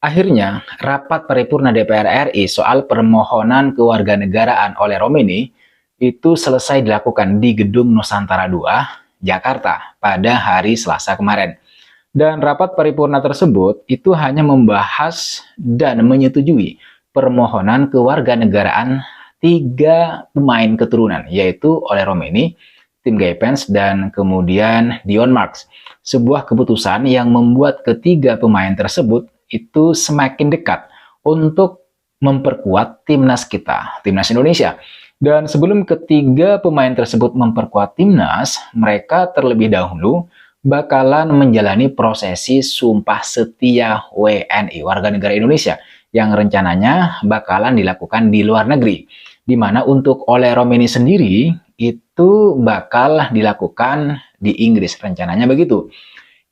Akhirnya, rapat paripurna DPR RI soal permohonan kewarganegaraan oleh Romeni itu selesai dilakukan di Gedung Nusantara II, Jakarta pada hari Selasa kemarin. Dan rapat paripurna tersebut itu hanya membahas dan menyetujui permohonan kewarganegaraan 3 pemain keturunan, yaitu oleh Romeni, Tim Gaypens, dan kemudian Dion Marks. Sebuah keputusan yang membuat ketiga pemain tersebut itu semakin dekat untuk memperkuat timnas kita, timnas Indonesia. Dan sebelum ketiga pemain tersebut memperkuat timnas, mereka terlebih dahulu bakalan menjalani prosesi Sumpah Setia WNI, warga negara Indonesia, yang rencananya bakalan dilakukan di luar negeri. Di mana untuk oleh Romeni sendiri, itu bakal dilakukan di Inggris, rencananya begitu.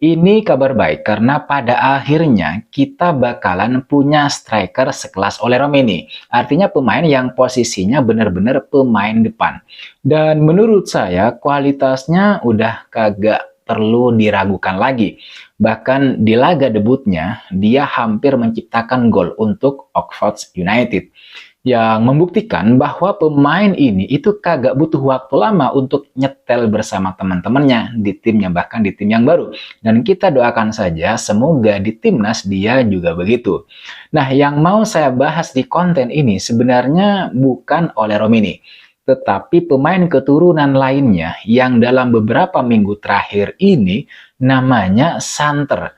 Ini kabar baik karena pada akhirnya kita bakalan punya striker sekelas oleh Romeni. Artinya pemain yang posisinya benar-benar pemain depan. Dan menurut saya kualitasnya udah kagak perlu diragukan lagi. Bahkan di laga debutnya, dia hampir menciptakan gol untuk Oxford United. Yang membuktikan bahwa pemain ini itu kagak butuh waktu lama untuk nyetel bersama teman-temannya di timnya, bahkan di tim yang baru. Dan kita doakan saja semoga di timnas dia juga begitu. Nah, yang mau saya bahas di konten ini sebenarnya bukan oleh Romeni, tetapi pemain keturunan lainnya yang dalam beberapa minggu terakhir ini namanya santer,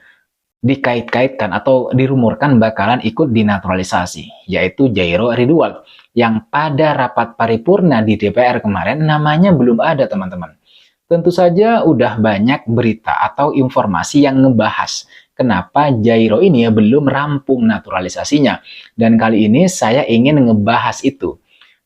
dikait-kaitkan atau dirumorkan bakalan ikut dinaturalisasi, yaitu Jairo Ridwan, yang pada rapat paripurna di DPR kemarin namanya belum ada, teman-teman. Tentu saja udah banyak berita atau informasi yang ngebahas kenapa Jairo ini belum rampung naturalisasinya, dan kali ini saya ingin ngebahas itu.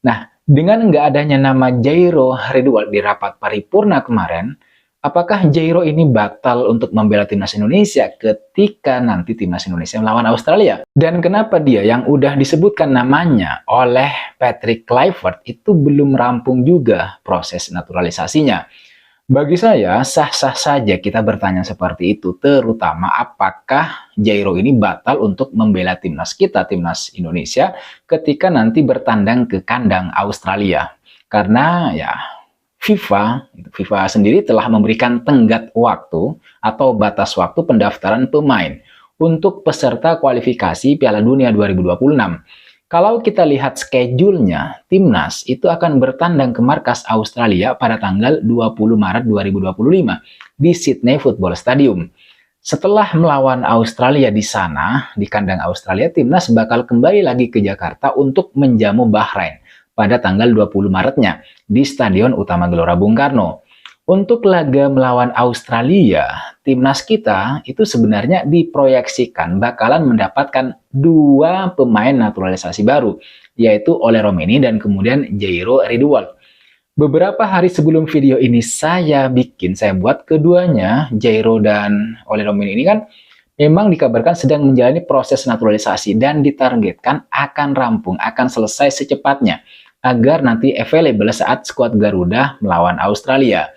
Nah, dengan nggak adanya nama Jairo Ridwan di rapat paripurna kemarin, apakah Jairo ini batal untuk membela timnas Indonesia ketika nanti timnas Indonesia melawan Australia? Dan kenapa dia yang udah disebutkan namanya oleh Patrick Kluivert itu belum rampung juga proses naturalisasinya? Bagi saya, sah-sah saja kita bertanya seperti itu, terutama apakah Jairo ini batal untuk membela timnas kita, timnas Indonesia, ketika nanti bertandang ke kandang Australia. Karena ya, FIFA sendiri telah memberikan tenggat waktu atau batas waktu pendaftaran pemain untuk peserta kualifikasi Piala Dunia 2026. Kalau kita lihat schedule-nya, timnas itu akan bertandang ke markas Australia pada tanggal 20 Maret 2025 di Sydney Football Stadium. Setelah melawan Australia di sana, di kandang Australia, timnas bakal kembali lagi ke Jakarta untuk menjamu Bahrain pada tanggal 20 Maretnya di Stadion Utama Gelora Bung Karno. Untuk laga melawan Australia, timnas kita itu sebenarnya diproyeksikan bakalan mendapatkan 2 pemain naturalisasi baru, yaitu oleh Romeni dan kemudian Jairo Ridwan. Beberapa hari sebelum video ini saya buat keduanya, Jairo dan oleh Romeni ini kan memang dikabarkan sedang menjalani proses naturalisasi dan ditargetkan akan rampung, akan selesai secepatnya agar nanti available saat skuad Garuda melawan Australia.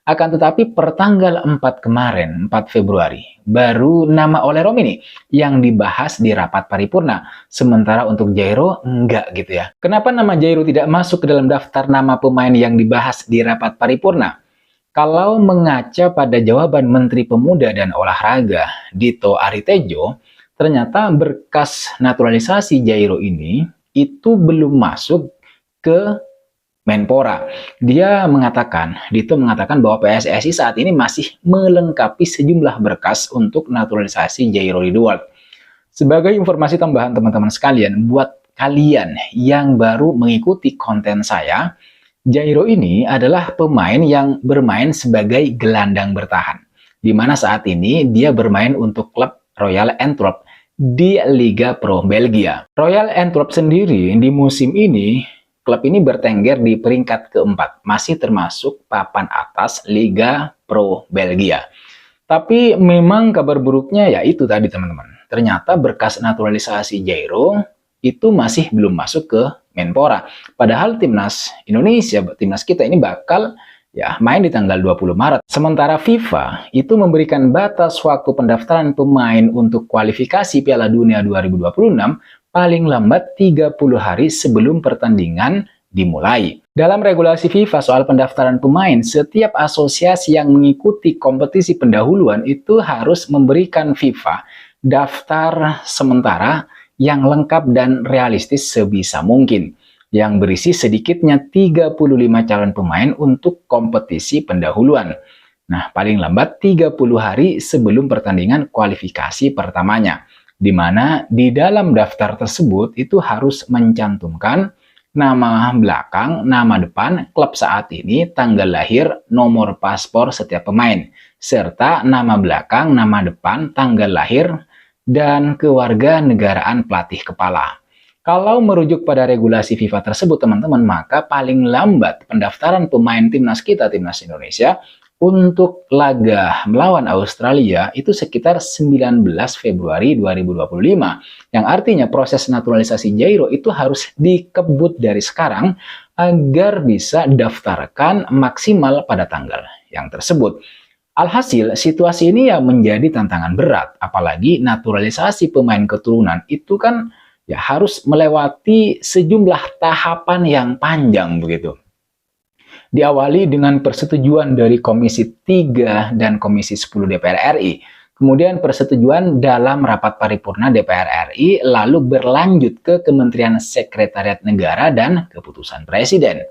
Akan tetapi per tanggal 4 kemarin, 4 Februari, baru nama oleh Romeni yang dibahas di rapat paripurna. Sementara untuk Jairo, enggak gitu ya. Kenapa nama Jairo tidak masuk ke dalam daftar nama pemain yang dibahas di rapat paripurna? Kalau mengaca pada jawaban Menteri Pemuda dan Olahraga, Dito Aritejo, ternyata berkas naturalisasi Jairo ini itu belum masuk ke Menpora. Dito mengatakan bahwa PSSI saat ini masih melengkapi sejumlah berkas untuk naturalisasi Jairo Ridwan. Sebagai informasi tambahan teman-teman sekalian, buat kalian yang baru mengikuti konten saya, Jairo ini adalah pemain yang bermain sebagai gelandang bertahan, di mana saat ini dia bermain untuk klub Royal Antwerp di Liga Pro Belgia. Royal Antwerp sendiri di musim ini, klub ini bertengger di peringkat keempat, masih termasuk papan atas Liga Pro Belgia. Tapi memang kabar buruknya ya itu tadi teman-teman. Ternyata berkas naturalisasi Jairo itu masih belum masuk ke Menpora. Padahal timnas Indonesia, timnas kita ini bakal ya main di tanggal 20 Maret. Sementara FIFA itu memberikan batas waktu pendaftaran pemain untuk kualifikasi Piala Dunia 2026 paling lambat 30 hari sebelum pertandingan dimulai. Dalam regulasi FIFA soal pendaftaran pemain, setiap asosiasi yang mengikuti kompetisi pendahuluan itu harus memberikan FIFA daftar sementara yang lengkap dan realistis sebisa mungkin, yang berisi sedikitnya 35 calon pemain untuk kompetisi pendahuluan. Nah, paling lambat 30 hari sebelum pertandingan kualifikasi pertamanya, di mana di dalam daftar tersebut itu harus mencantumkan nama belakang, nama depan, klub saat ini, tanggal lahir, nomor paspor setiap pemain, serta nama belakang, nama depan, tanggal lahir, dan kewarganegaraan pelatih kepala. Kalau merujuk pada regulasi FIFA tersebut, teman-teman, maka paling lambat pendaftaran pemain timnas kita, timnas Indonesia, untuk laga melawan Australia itu sekitar 19 Februari 2025. Yang artinya proses naturalisasi Jairo itu harus dikebut dari sekarang agar bisa daftarkan maksimal pada tanggal yang tersebut. Alhasil, situasi ini ya menjadi tantangan berat, apalagi naturalisasi pemain keturunan itu kan ya harus melewati sejumlah tahapan yang panjang begitu. Diawali dengan persetujuan dari Komisi 3 dan Komisi 10 DPR RI, kemudian persetujuan dalam rapat paripurna DPR RI, lalu berlanjut ke Kementerian Sekretariat Negara dan keputusan Presiden.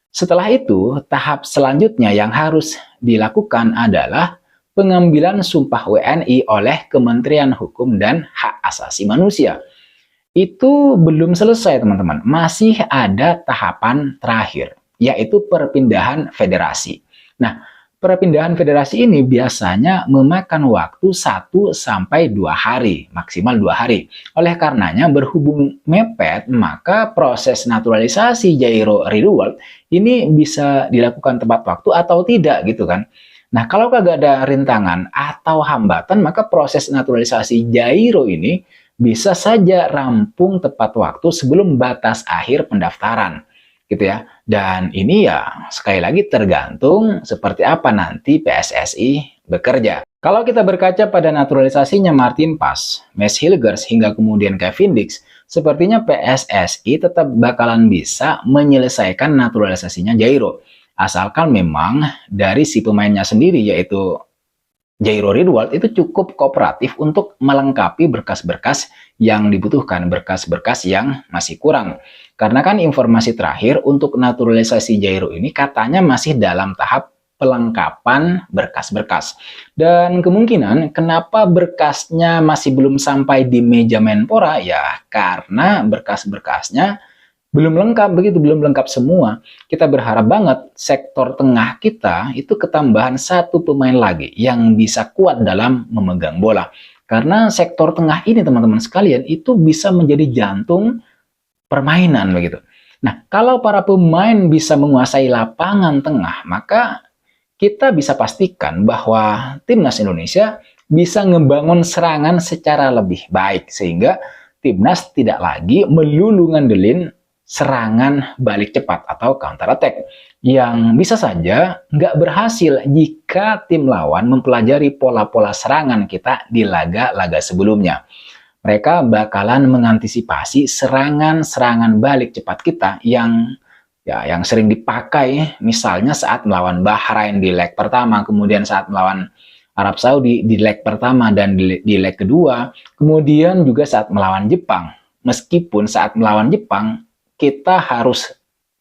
Setelah itu, tahap selanjutnya yang harus dilakukan adalah pengambilan sumpah WNI oleh Kementerian Hukum dan Hak Asasi Manusia. Itu belum selesai, teman-teman. Masih ada tahapan terakhir, yaitu perpindahan federasi. Nah, perpindahan federasi ini biasanya memakan waktu 1-2 hari, maksimal 2 hari. Oleh karenanya, berhubung mepet, maka proses naturalisasi Jairo Ridwan ini bisa dilakukan tepat waktu atau tidak gitu kan. Nah, kalau kagak ada rintangan atau hambatan, maka proses naturalisasi Jairo ini bisa saja rampung tepat waktu sebelum batas akhir pendaftaran, gitu ya. Dan ini ya sekali lagi tergantung seperti apa nanti PSSI bekerja. Kalau kita berkaca pada naturalisasinya Martin Paes, Mads Hilgers hingga kemudian Kevin Dix, sepertinya PSSI tetap bakalan bisa menyelesaikan naturalisasinya Jairo. Asalkan memang dari si pemainnya sendiri, yaitu Jairo Ridwan, itu cukup kooperatif untuk melengkapi berkas-berkas yang dibutuhkan, berkas-berkas yang masih kurang. Karena kan informasi terakhir untuk naturalisasi Jairo ini katanya masih dalam tahap pelengkapan berkas-berkas. Dan kemungkinan kenapa berkasnya masih belum sampai di meja Menpora, ya karena berkas-berkasnya belum lengkap, begitu, belum lengkap semua. Kita berharap banget sektor tengah kita itu ketambahan satu pemain lagi yang bisa kuat dalam memegang bola. Karena sektor tengah ini, teman-teman sekalian, itu bisa menjadi jantung permainan begitu. Nah, kalau para pemain bisa menguasai lapangan tengah, maka kita bisa pastikan bahwa timnas Indonesia bisa ngebangun serangan secara lebih baik, sehingga timnas tidak lagi melulu ngandelin serangan balik cepat atau counter attack yang bisa saja nggak berhasil jika tim lawan mempelajari pola-pola serangan kita di laga-laga sebelumnya. Mereka bakalan mengantisipasi serangan-serangan balik cepat kita yang sering dipakai misalnya saat melawan Bahrain di leg pertama, kemudian saat melawan Arab Saudi di leg pertama dan di leg kedua, kemudian juga saat melawan Jepang. Meskipun saat melawan Jepang kita harus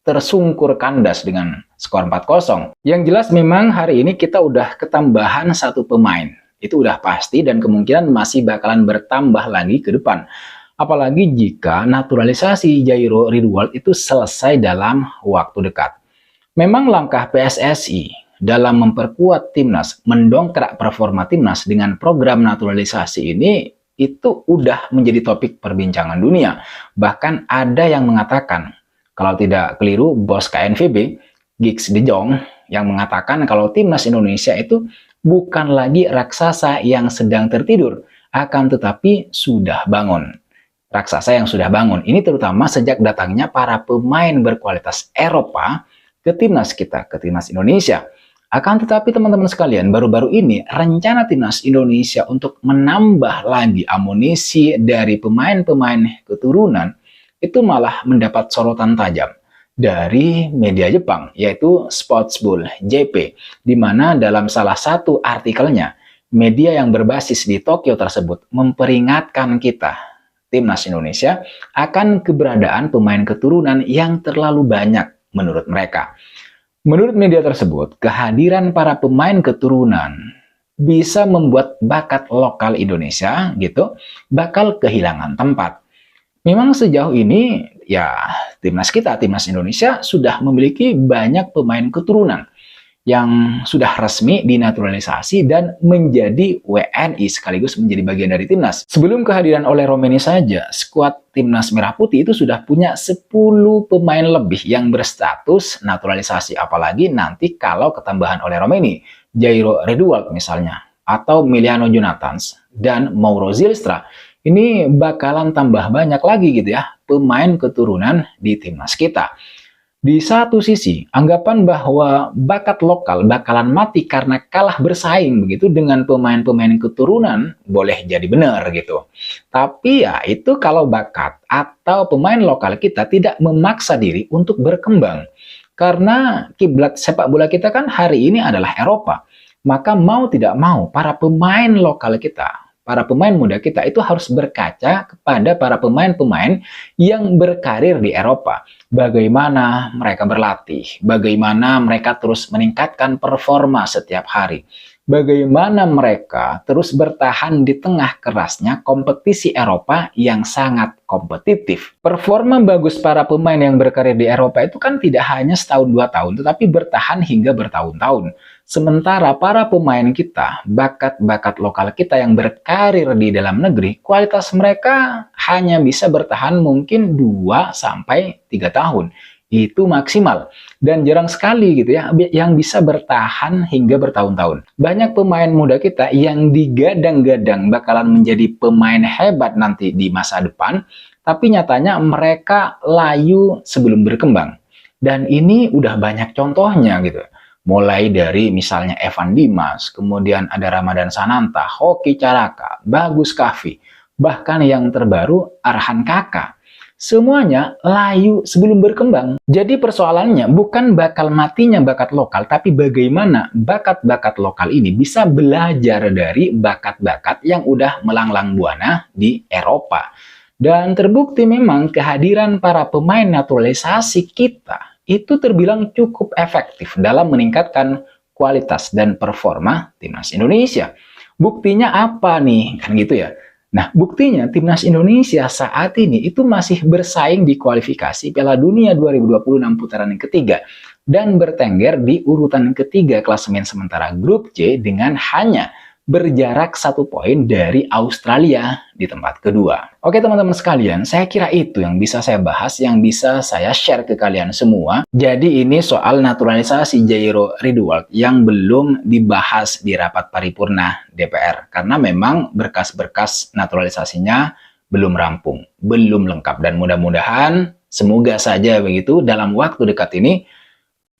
tersungkur kandas dengan skor 4-0. Yang jelas memang hari ini kita udah ketambahan satu pemain. Itu udah pasti dan kemungkinan masih bakalan bertambah lagi ke depan. Apalagi jika naturalisasi Jairo Ridwan itu selesai dalam waktu dekat. Memang langkah PSSI dalam memperkuat timnas, mendongkrak performa timnas dengan program naturalisasi ini itu udah menjadi topik perbincangan dunia. Bahkan ada yang mengatakan, kalau tidak keliru, bos KNVB, Giggs de Jong, yang mengatakan kalau timnas Indonesia itu bukan lagi raksasa yang sedang tertidur, akan tetapi sudah bangun. Raksasa yang sudah bangun. Ini terutama sejak datangnya para pemain berkualitas Eropa ke timnas kita, ke timnas Indonesia. Akan tetapi teman-teman sekalian, baru-baru ini rencana timnas Indonesia untuk menambah lagi amunisi dari pemain-pemain keturunan itu malah mendapat sorotan tajam dari media Jepang, yaitu Sportsbull JP, di mana dalam salah satu artikelnya, media yang berbasis di Tokyo tersebut memperingatkan kita, timnas Indonesia, akan keberadaan pemain keturunan yang terlalu banyak menurut mereka. Menurut media tersebut, kehadiran para pemain keturunan bisa membuat bakat lokal Indonesia gitu bakal kehilangan tempat. Memang sejauh ini ya timnas kita, timnas Indonesia sudah memiliki banyak pemain keturunan yang sudah resmi dinaturalisasi dan menjadi WNI sekaligus menjadi bagian dari timnas. Sebelum kehadiran oleh Romeni saja, skuad timnas Merah Putih itu sudah punya 10 pemain lebih yang berstatus naturalisasi. Apalagi nanti kalau ketambahan oleh Romeni, Jairo Redouard misalnya, atau Miliano Jonathans dan Mauro Zylstra. Ini bakalan tambah banyak lagi gitu ya, pemain keturunan di timnas kita. Di satu sisi, anggapan bahwa bakat lokal bakalan mati karena kalah bersaing begitu dengan pemain-pemain keturunan boleh jadi benar gitu. Tapi ya itu kalau bakat atau pemain lokal kita tidak memaksa diri untuk berkembang. Karena kiblat sepak bola kita kan hari ini adalah Eropa. Maka mau tidak mau para pemain lokal kita, para pemain muda kita itu harus berkaca kepada para pemain-pemain yang berkarir di Eropa. Bagaimana mereka berlatih, bagaimana mereka terus meningkatkan performa setiap hari, bagaimana mereka terus bertahan di tengah kerasnya kompetisi Eropa yang sangat kompetitif. Performa bagus para pemain yang berkarir di Eropa itu kan tidak hanya setahun 2 tahun, tetapi bertahan hingga bertahun-tahun. Sementara para pemain kita, bakat-bakat lokal kita yang berkarir di dalam negeri, kualitas mereka hanya bisa bertahan mungkin 2-3 tahun. Itu maksimal. Dan jarang sekali gitu ya, yang bisa bertahan hingga bertahun-tahun. Banyak pemain muda kita yang digadang-gadang bakalan menjadi pemain hebat nanti di masa depan, tapi nyatanya mereka layu sebelum berkembang. Dan ini udah banyak contohnya gitu. Mulai dari misalnya Evan Dimas, kemudian ada Ramadan Sananta, Hoki Caraka, Bagus Kavi, bahkan yang terbaru Arhan Kaka. Semuanya layu sebelum berkembang. Jadi persoalannya bukan bakal matinya bakat lokal, tapi bagaimana bakat-bakat lokal ini bisa belajar dari bakat-bakat yang udah melanglang buana di Eropa. Dan terbukti memang kehadiran para pemain naturalisasi kita itu terbilang cukup efektif dalam meningkatkan kualitas dan performa timnas Indonesia. Buktinya apa nih? Kan gitu ya. Nah, buktinya timnas Indonesia saat ini itu masih bersaing di kualifikasi Piala Dunia 2026 putaran yang ketiga dan bertengger di urutan ketiga klasemen sementara grup C dengan hanya berjarak 1 poin dari Australia di tempat kedua. Oke teman-teman sekalian, saya kira itu yang bisa saya bahas, yang bisa saya share ke kalian semua. Jadi ini soal naturalisasi Jairo Redouard yang belum dibahas di rapat paripurna DPR. Karena memang berkas-berkas naturalisasinya belum rampung, belum lengkap. Dan mudah-mudahan, semoga saja begitu, dalam waktu dekat ini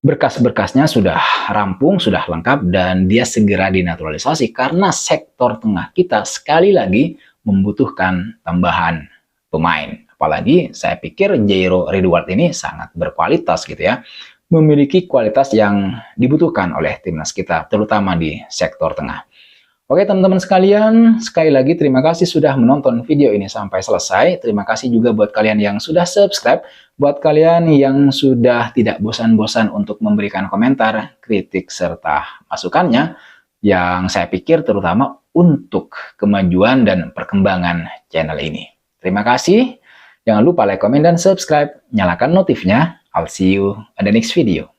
berkas-berkasnya sudah rampung, sudah lengkap, dan dia segera dinaturalisasi karena sektor tengah kita sekali lagi membutuhkan tambahan pemain. Apalagi saya pikir Jairo Redouard ini sangat berkualitas gitu ya. Memiliki kualitas yang dibutuhkan oleh timnas kita, terutama di sektor tengah. Oke teman-teman sekalian, sekali lagi terima kasih sudah menonton video ini sampai selesai. Terima kasih juga buat kalian yang sudah subscribe. Buat kalian yang sudah tidak bosan-bosan untuk memberikan komentar, kritik, serta masukannya. Yang saya pikir terutama untuk kemajuan dan perkembangan channel ini. Terima kasih. Jangan lupa like, komen, dan subscribe. Nyalakan notifnya. I'll see you on the next video.